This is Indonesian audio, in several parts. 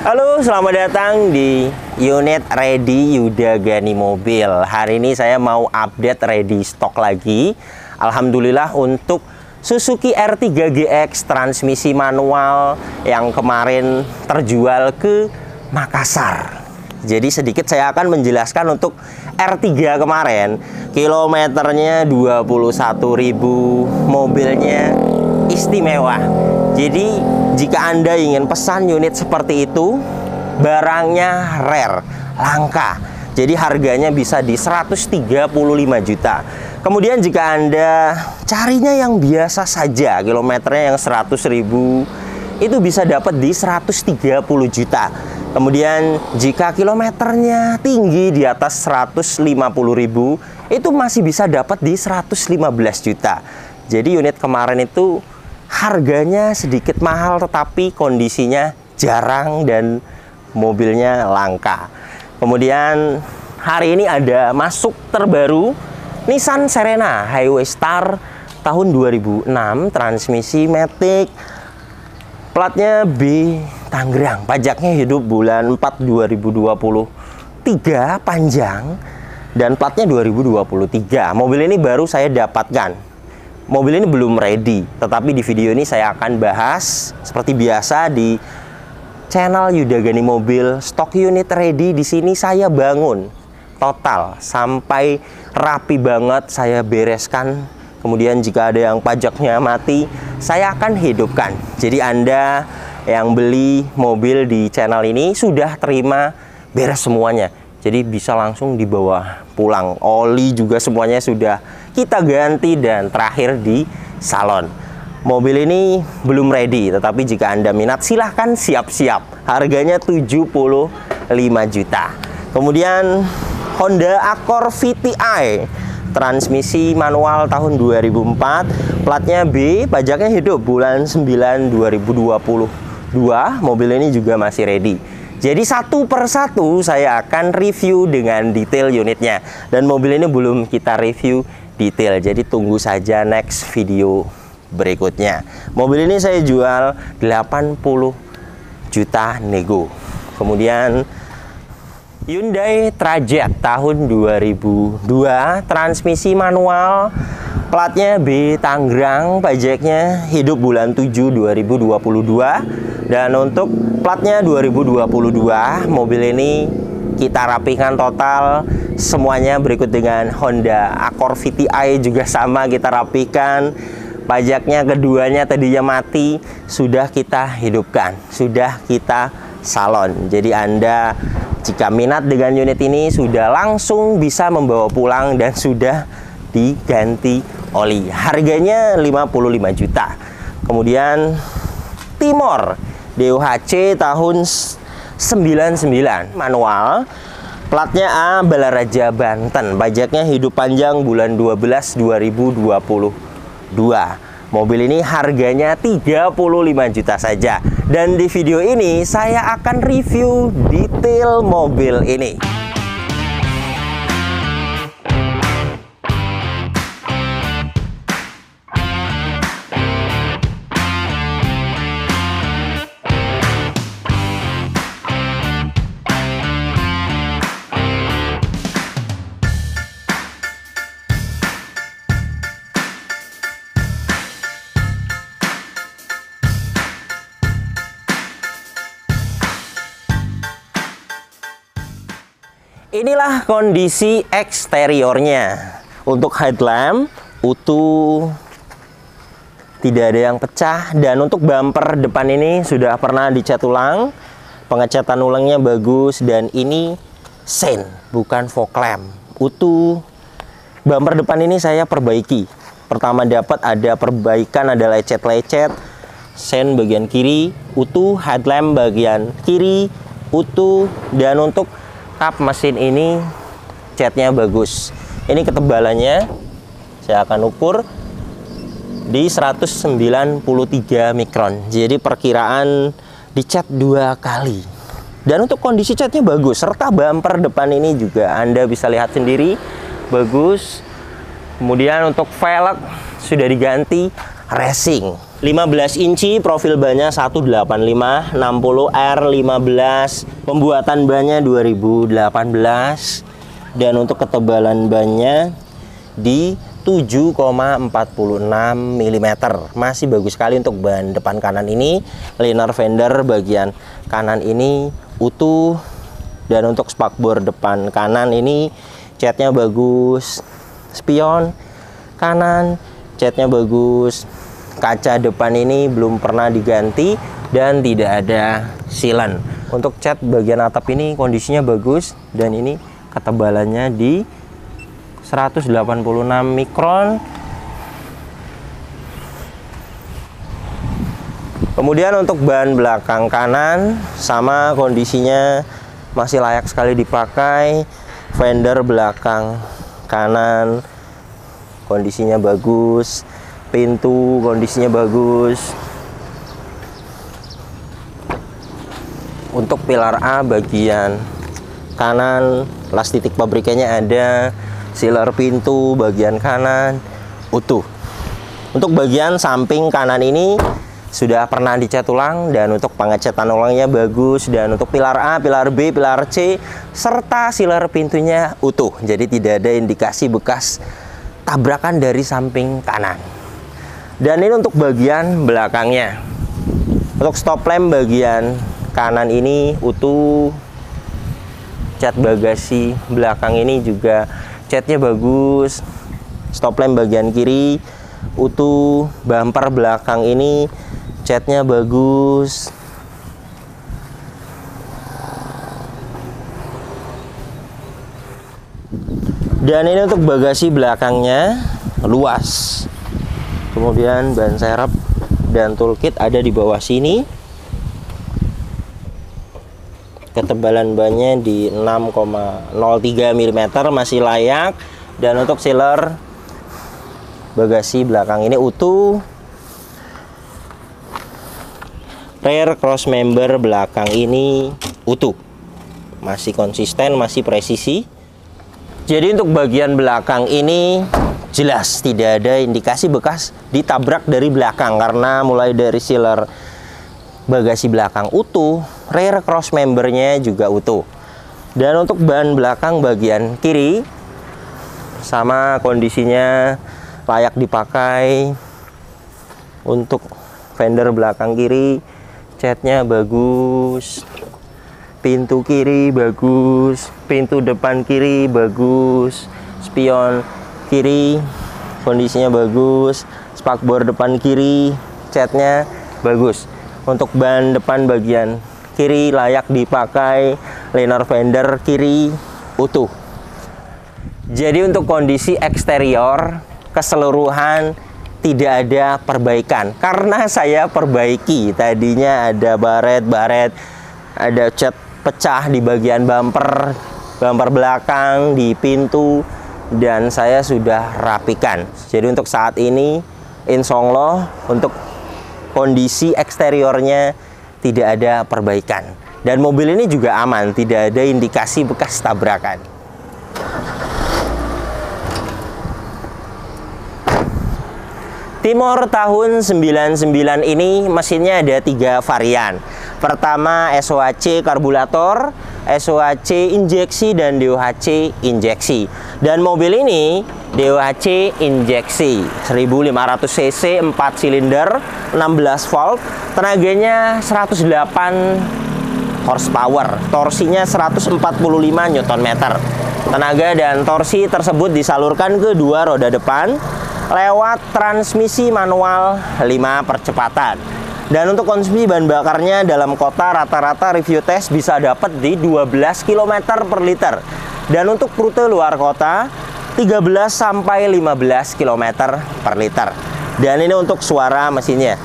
Halo, selamat datang di unit ready Yuda Gani Mobil. Hari ini saya mau update ready stock lagi. Alhamdulillah untuk Suzuki R3 GX transmisi manual yang kemarin terjual ke Makassar. Jadi sedikit saya akan menjelaskan untuk R3 kemarin. Kilometernya 21.000, mobilnya istimewa. Jadi jika Anda ingin pesan unit seperti itu, barangnya rare, langka. Jadi harganya bisa di 135 juta. Kemudian jika Anda carinya yang biasa saja, kilometernya yang 100.000, itu bisa dapat di 130 juta. Kemudian jika kilometernya tinggi di atas 150.000, itu masih bisa dapat di 115 juta. Jadi unit kemarin itu harganya sedikit mahal, tetapi kondisinya jarang dan mobilnya langka. Kemudian hari ini ada masuk terbaru Nissan Serena Highway Star tahun 2006, transmisi matic, platnya B Tangerang, pajaknya hidup bulan 4 2023 panjang, dan platnya 2023. Mobil ini baru saya dapatkan. Mobil ini belum ready, tetapi di video ini saya akan bahas seperti biasa di channel Yuda Gani Mobil. Stok unit ready di sini saya bangun total sampai rapi banget, saya bereskan. Kemudian jika ada yang pajaknya mati, saya akan hidupkan. Jadi Anda yang beli mobil di channel ini sudah terima beres semuanya. Jadi bisa langsung dibawa pulang. Oli juga semuanya sudah kita ganti, dan terakhir di salon. Mobil ini belum ready, tetapi jika Anda minat silahkan siap-siap. Harganya 75 juta. Kemudian Honda Accord VTI, transmisi manual tahun 2004, platnya B, pajaknya hidup bulan 9 2022. Mobil ini juga masih ready. Jadi satu persatu saya akan review dengan detail unitnya. Dan mobil ini belum kita review detail, jadi tunggu saja next video berikutnya. Mobil ini saya jual 80 juta nego. Kemudian Hyundai Trajet tahun 2002, transmisi manual, platnya B Tangerang, pajaknya hidup bulan 7 2022. Dan untuk platnya 2022, mobil ini kita rapikan total semuanya berikut dengan Honda Accord VTI juga sama kita rapikan. Pajaknya keduanya tadinya mati, sudah kita hidupkan, sudah kita salon. Jadi Anda jika minat dengan unit ini sudah langsung bisa membawa pulang dan sudah diganti oli. Harganya 55 juta. Kemudian Timor DOHC tahun 99, manual, platnya A Balaraja Banten, pajaknya hidup panjang bulan 12 2022. Mobil ini harganya 35 juta saja. Dan di video ini saya akan review detail mobil ini. Inilah kondisi eksteriornya. Untuk headlamp utuh, tidak ada yang pecah. Dan untuk bumper depan ini sudah pernah dicat ulang, pengecatan ulangnya bagus. Dan ini sen, bukan fog lamp, utuh. Bumper depan ini saya perbaiki. Pertama dapat ada perbaikan, ada lecet-lecet. Sen bagian kiri utuh, headlamp bagian kiri utuh. Dan untuk kap mesin ini catnya bagus. Ini ketebalannya saya akan ukur di 193 mikron. Jadi perkiraan dicat 2 kali. Dan untuk kondisi catnya bagus, serta bumper depan ini juga Anda bisa lihat sendiri bagus. Kemudian untuk velg sudah diganti racing. 15 inci, profil bannya 185 60 R15. Pembuatan bannya 2018. Dan untuk ketebalan bannya di 7,46 mm. Masih bagus sekali untuk ban depan kanan ini. Liner fender bagian kanan ini utuh. Dan untuk spakbor depan kanan ini catnya bagus. Spion kanan catnya bagus. Kaca depan ini belum pernah diganti dan tidak ada silen. Untuk cat bagian atap ini kondisinya bagus dan ini ketebalannya di 186 mikron. Kemudian untuk ban belakang kanan sama kondisinya masih layak sekali dipakai. Fender belakang kanan kondisinya bagus. Pintu kondisinya bagus. Untuk pilar A bagian kanan las titik pabrikannya ada. Sealer pintu bagian kanan utuh. Untuk bagian samping kanan ini sudah pernah dicat ulang dan untuk pengecatan ulangnya bagus. Dan untuk pilar A, pilar B, pilar C serta sealer pintunya utuh. Jadi tidak ada indikasi bekas tabrakan dari samping kanan. Dan ini untuk bagian belakangnya. Untuk stop lamp bagian kanan ini utuh. Cat bagasi belakang ini juga catnya bagus. Stop lamp bagian kiri utuh. Bumper belakang ini catnya bagus. Dan ini untuk bagasi belakangnya luas. Kemudian ban serep dan toolkit ada di bawah sini. Ketebalan bannya di 6,03 mm masih layak. Dan untuk sealer bagasi belakang ini utuh. Rear cross member belakang ini utuh. Masih konsisten, masih presisi. Jadi untuk bagian belakang ini jelas tidak ada indikasi bekas ditabrak dari belakang karena mulai dari sealer bagasi belakang utuh, rear cross membernya juga utuh. Dan untuk ban belakang bagian kiri sama kondisinya layak dipakai. Untuk fender belakang kiri catnya bagus. Pintu kiri bagus, pintu depan kiri bagus, spion kiri kondisinya bagus, spakbor depan kiri catnya bagus. Untuk ban depan bagian kiri layak dipakai, liner fender kiri utuh. Jadi untuk kondisi eksterior keseluruhan tidak ada perbaikan karena saya perbaiki. Tadinya ada baret-baret, ada cat pecah di bagian bumper belakang, di pintu, dan saya sudah rapikan. Jadi untuk saat ini insya Allah untuk kondisi eksteriornya tidak ada perbaikan. Dan mobil ini juga aman, tidak ada indikasi bekas tabrakan. Timor tahun 99 ini mesinnya ada 3 varian. Pertama SOHC karburator, SOHC injeksi, dan DOHC injeksi. Dan mobil ini DOHC injeksi 1500 cc 4 silinder 16 volt, tenaganya 108 horsepower, torsinya 145 Nm. Tenaga dan torsi tersebut disalurkan ke dua roda depan lewat transmisi manual 5 percepatan. Dan untuk konsumsi bahan bakarnya dalam kota rata-rata review test bisa dapat di 12 km per liter. Dan untuk rute luar kota 13 sampai 15 km per liter. Dan ini untuk suara mesinnya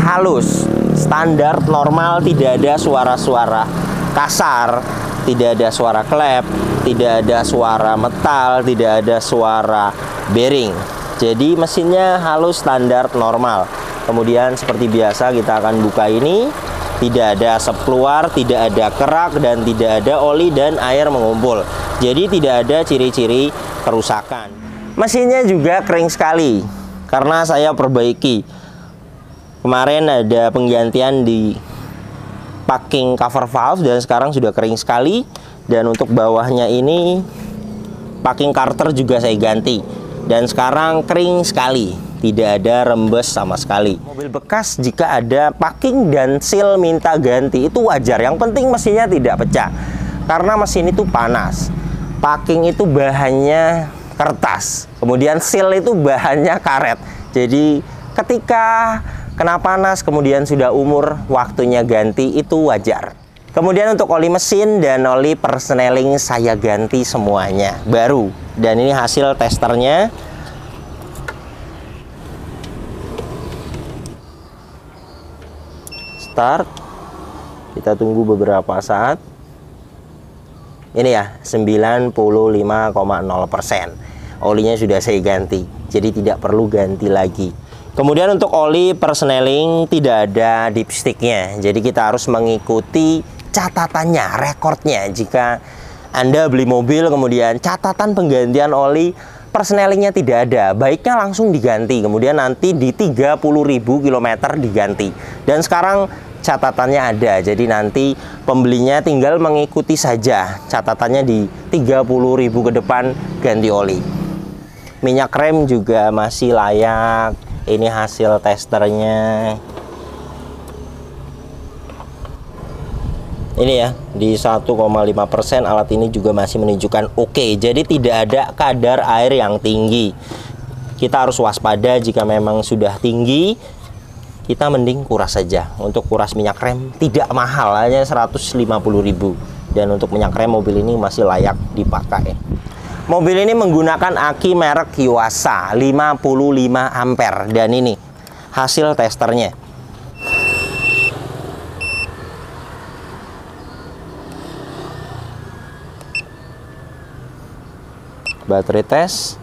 halus, standar, normal, tidak ada suara-suara kasar, tidak ada suara klep, tidak ada suara metal, tidak ada suara bearing. Jadi mesinnya halus, standar, normal. Kemudian seperti biasa kita akan buka ini. Tidak ada asap keluar, tidak ada kerak, dan tidak ada oli dan air mengumpul. Jadi tidak ada ciri-ciri kerusakan. Mesinnya juga kering sekali. karena saya perbaiki. Kemarin ada penggantian di packing cover valve dan sekarang sudah kering sekali. Dan untuk bawahnya ini packing carter juga saya ganti dan sekarang kering sekali, tidak ada rembes sama sekali. Mobil bekas jika ada packing dan seal minta ganti itu wajar, yang penting mesinnya tidak pecah karena mesin itu panas. Packing itu bahannya kertas, kemudian seal itu bahannya karet, jadi ketika kena panas kemudian sudah umur waktunya ganti itu wajar. Kemudian untuk oli mesin dan oli persneling saya ganti semuanya baru. Dan ini hasil testernya. Start. Kita tunggu beberapa saat. Ini ya, 95,0%. Olinya sudah saya ganti, jadi tidak perlu ganti lagi. Kemudian untuk oli persneling tidak ada dipsticknya, jadi kita harus mengikuti catatannya, rekornya. Jika Anda beli mobil kemudian catatan penggantian oli persnelingnya tidak ada, baiknya langsung diganti, kemudian nanti di 30.000 km diganti. Dan sekarang catatannya ada, jadi nanti pembelinya tinggal mengikuti saja catatannya di 30.000 ke depan ganti oli. Minyak rem juga masih layak. Ini hasil testernya. Ini ya, di 1,5% alat ini juga masih menunjukkan oke. Jadi tidak ada kadar air yang tinggi. Kita harus waspada jika memang sudah tinggi, kita mending kuras saja. Untuk kuras minyak rem tidak mahal, hanya 150.000. Dan untuk minyak rem mobil ini masih layak dipakai. Mobil ini menggunakan aki merek Yuasa 55 ampere. Dan ini hasil testernya. Baterai tes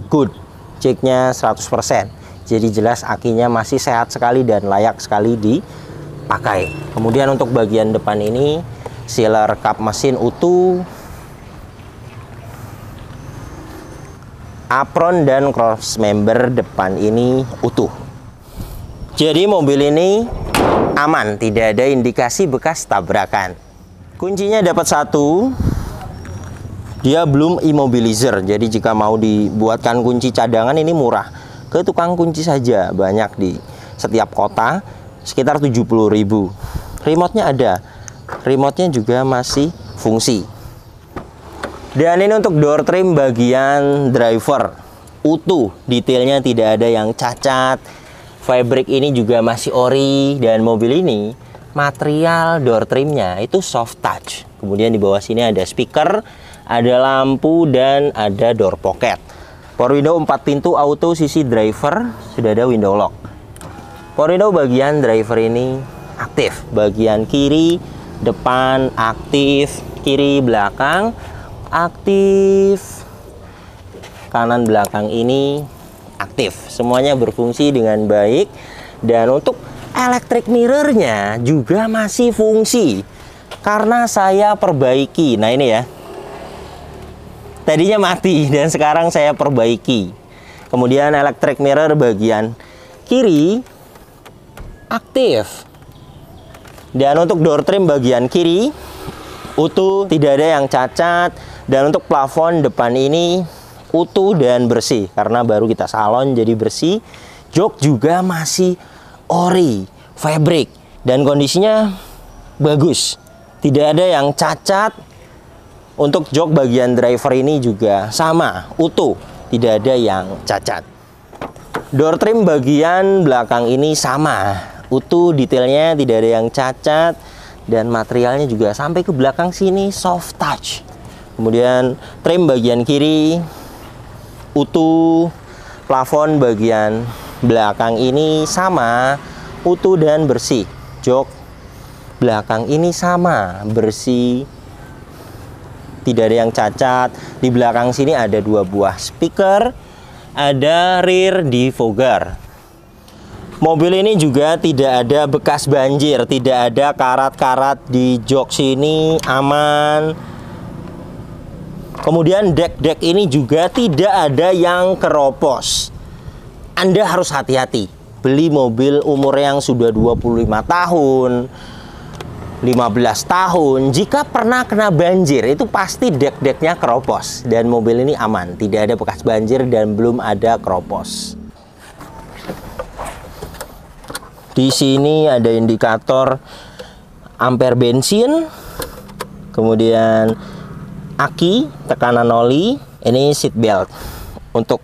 good, ceknya 100%, jadi jelas akinya masih sehat sekali dan layak sekali dipakai. Kemudian untuk bagian depan ini sealer kap mesin utuh, apron dan cross member depan ini utuh. Jadi mobil ini aman, tidak ada indikasi bekas tabrakan. Kuncinya dapat satu, dia belum immobilizer, jadi jika mau dibuatkan kunci cadangan ini murah, ke tukang kunci saja, banyak di setiap kota, sekitar 70.000. Remote-nya ada, remote-nya juga masih fungsi. Dan ini untuk door trim bagian driver, utuh, detailnya tidak ada yang cacat. Fabric ini juga masih ori, dan mobil ini material door trimnya itu soft touch. Kemudian di bawah sini ada speaker, ada lampu, dan ada door pocket. Power window 4 pintu auto sisi driver, sudah ada window lock. Power window bagian driver ini aktif, bagian kiri, depan aktif, kiri belakang aktif, kanan belakang ini aktif. Semuanya berfungsi dengan baik. Dan untuk electric mirrornya juga masih fungsi karena saya perbaiki. Nah ini ya, tadinya mati dan sekarang saya perbaiki. Kemudian electric mirror bagian kiri aktif. Dan untuk door trim bagian kiri utuh, tidak ada yang cacat. Dan untuk plafon depan ini utuh dan bersih karena baru kita salon jadi bersih. Jok juga masih ori, fabric, dan kondisinya bagus, tidak ada yang cacat. Untuk jok bagian driver ini juga sama, utuh, tidak ada yang cacat. Door trim bagian belakang ini sama, utuh, detailnya tidak ada yang cacat, dan materialnya juga sampai ke belakang sini soft touch. Kemudian trim bagian kiri utuh, plafon bagian belakang ini sama, utuh dan bersih. Jok belakang ini sama, bersih, tidak ada yang cacat. Di belakang sini ada 2 buah speaker, ada rear defogger. Mobil ini juga tidak ada bekas banjir, tidak ada karat-karat di jok sini, aman. Kemudian dek-dek ini juga tidak ada yang keropos. Anda harus hati-hati beli mobil umur yang sudah 25 tahun, 15 tahun. Jika pernah kena banjir, itu pasti dek-deknya keropos. Dan mobil ini aman, tidak ada bekas banjir dan belum ada keropos. Di sini ada indikator ampere bensin, kemudian aki, tekanan oli, ini seat belt. Untuk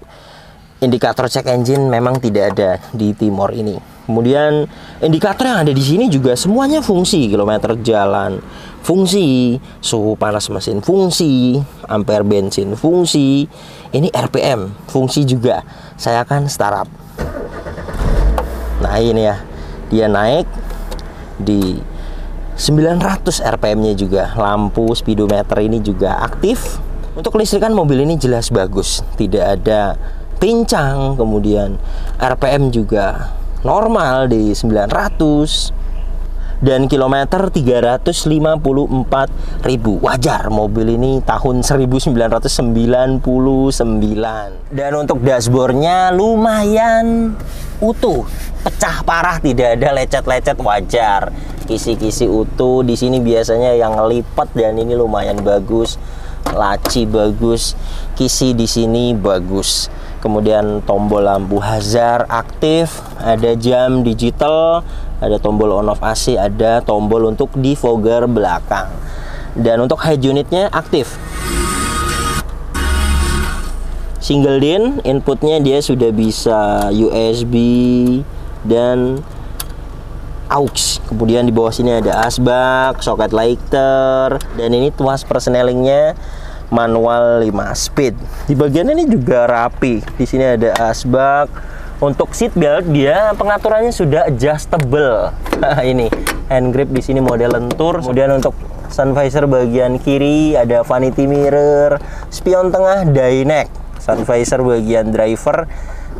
indikator check engine memang tidak ada di Timor ini. Kemudian indikator yang ada di sini juga semuanya fungsi, kilometer jalan fungsi, suhu panas mesin fungsi, ampere bensin fungsi, ini RPM fungsi juga. Saya akan startup. Nah ini ya, dia naik di 900 RPM-nya juga. Lampu speedometer ini juga aktif. Untuk kelistrikan mobil ini jelas bagus, tidak ada pincang. Kemudian RPM juga normal di 900 dan kilometer 354.000. Wajar, mobil ini tahun 1999. Dan untuk dashboardnya lumayan utuh, pecah parah, tidak ada lecet-lecet, wajar. Kisi-kisi utuh. Di sini biasanya yang lipat dan ini lumayan bagus. Laci bagus, kisi di sini bagus. Kemudian tombol lampu hazard aktif, ada jam digital, ada tombol on off AC, ada tombol untuk defogger belakang. Dan untuk head unitnya aktif. Single DIN, inputnya dia sudah bisa USB dan aux. Kemudian di bawah sini ada asbak, soket lighter, dan ini tuas persnelingnya manual 5 speed. Di bagian ini juga rapi. Di sini ada asbak. Untuk seat belt dia pengaturannya sudah adjustable. Ini hand grip di sini model lentur. Kemudian untuk sun visor bagian kiri ada vanity mirror, spion tengah Dynex. Sun visor bagian driver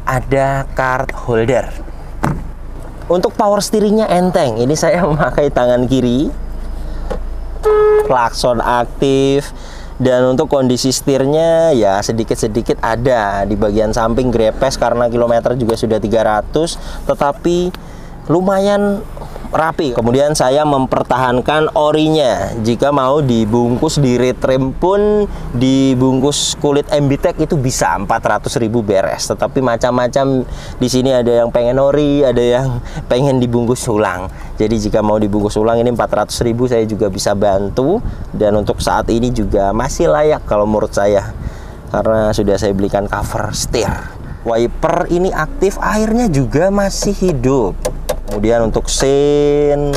ada card holder. Untuk power steeringnya enteng. Ini saya memakai tangan kiri. Klakson aktif. Dan untuk kondisi setirnya ya sedikit-sedikit ada di bagian samping grepes karena kilometer juga sudah 300, tetapi lumayan rapi. Kemudian saya mempertahankan orinya. Jika mau dibungkus di retrim pun dibungkus kulit MBTEC itu bisa 400.000 beres. Tetapi macam-macam di sini, ada yang pengen ori, ada yang pengen dibungkus ulang. Jadi jika mau dibungkus ulang ini 400.000 saya juga bisa bantu. Dan untuk saat ini juga masih layak kalau menurut saya, karena sudah saya belikan cover setir. Wiper ini aktif, airnya juga masih hidup. Kemudian untuk sein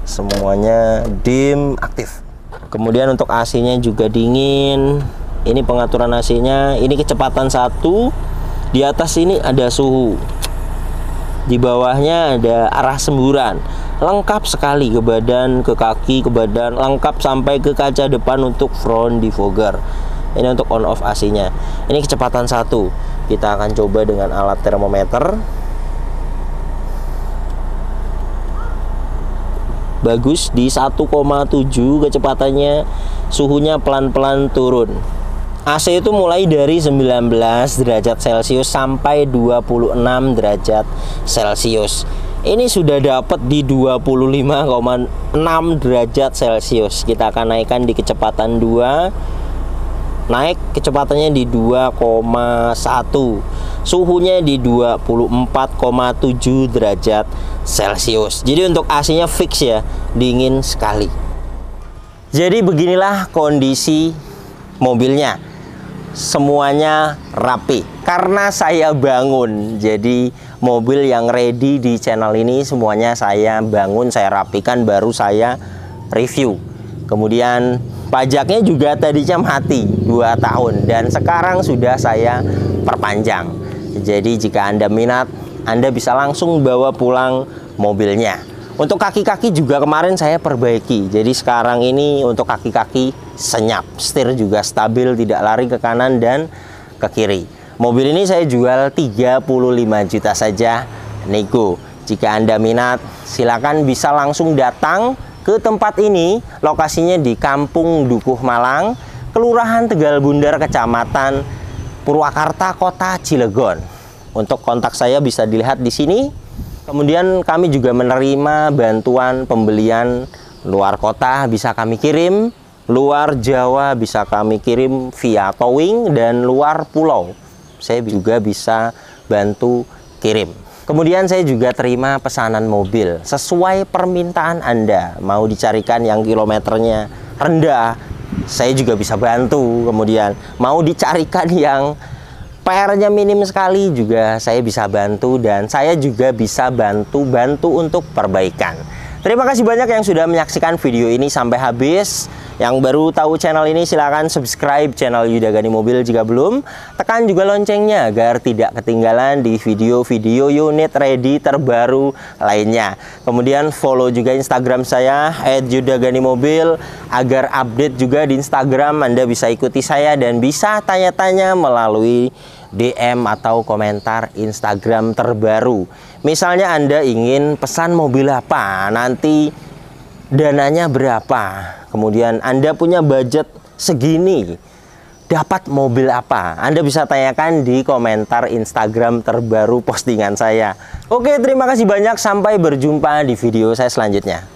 semuanya dim aktif. Kemudian untuk AC-nya juga dingin. Ini pengaturan AC-nya, ini kecepatan 1. Di atas ini ada suhu. Di bawahnya ada arah semburan. Lengkap sekali, ke badan, ke kaki, ke badan, lengkap sampai ke kaca depan untuk front defogger. Ini untuk on off AC-nya. Ini kecepatan 1. Kita akan coba dengan alat termometer. Bagus di 1,7 kecepatannya, suhunya pelan-pelan turun. AC itu mulai dari 19 derajat Celcius sampai 26 derajat Celcius. Ini sudah dapat di 25,6 derajat Celcius. Kita akan naikkan di kecepatan 2. Naik kecepatannya di 2,1. Suhunya di 24,7 derajat Celcius. Jadi untuk AC-nya fix ya, dingin sekali. Jadi beginilah kondisi mobilnya. Semuanya rapi. Karena saya bangun, jadi mobil yang ready di channel ini semuanya saya bangun, saya rapikan, baru saya review. Kemudian pajaknya juga tadinya mati 2 tahun dan sekarang sudah saya perpanjang. Jadi jika Anda minat, Anda bisa langsung bawa pulang mobilnya. Untuk kaki-kaki juga kemarin saya perbaiki. Jadi sekarang ini untuk kaki-kaki senyap. Setir juga stabil, tidak lari ke kanan dan ke kiri. Mobil ini saya jual 35 juta saja, nego. Jika Anda minat, silakan bisa langsung datang ke tempat ini. Lokasinya di Kampung Dukuh Malang. Kelurahan Tegal Bundar, Kecamatan Purwakarta, Kota Cilegon. Untuk kontak saya bisa dilihat di sini. Kemudian kami juga menerima bantuan pembelian luar kota, bisa kami kirim, luar Jawa bisa kami kirim via towing, dan luar pulau saya juga bisa bantu kirim. Kemudian saya juga terima pesanan mobil sesuai permintaan Anda. Mau dicarikan yang kilometernya rendah, saya juga bisa bantu. Kemudian mau dicarikan yang PR-nya minim sekali juga saya bisa bantu, dan saya juga bisa bantu untuk perbaikan. Terima kasih banyak yang sudah menyaksikan video ini sampai habis. Yang baru tahu channel ini silahkan subscribe channel Yuda Gani Mobil jika belum. Tekan juga loncengnya agar tidak ketinggalan di video-video unit ready terbaru lainnya. Kemudian follow juga Instagram saya @yudaganimobil agar update juga di Instagram. Anda bisa ikuti saya dan bisa tanya-tanya melalui DM atau komentar Instagram terbaru. Misalnya Anda ingin pesan mobil apa, nanti dananya berapa, kemudian Anda punya budget segini, dapat mobil apa, Anda bisa tanyakan di komentar Instagram terbaru postingan saya. Oke, terima kasih banyak, sampai berjumpa di video saya selanjutnya.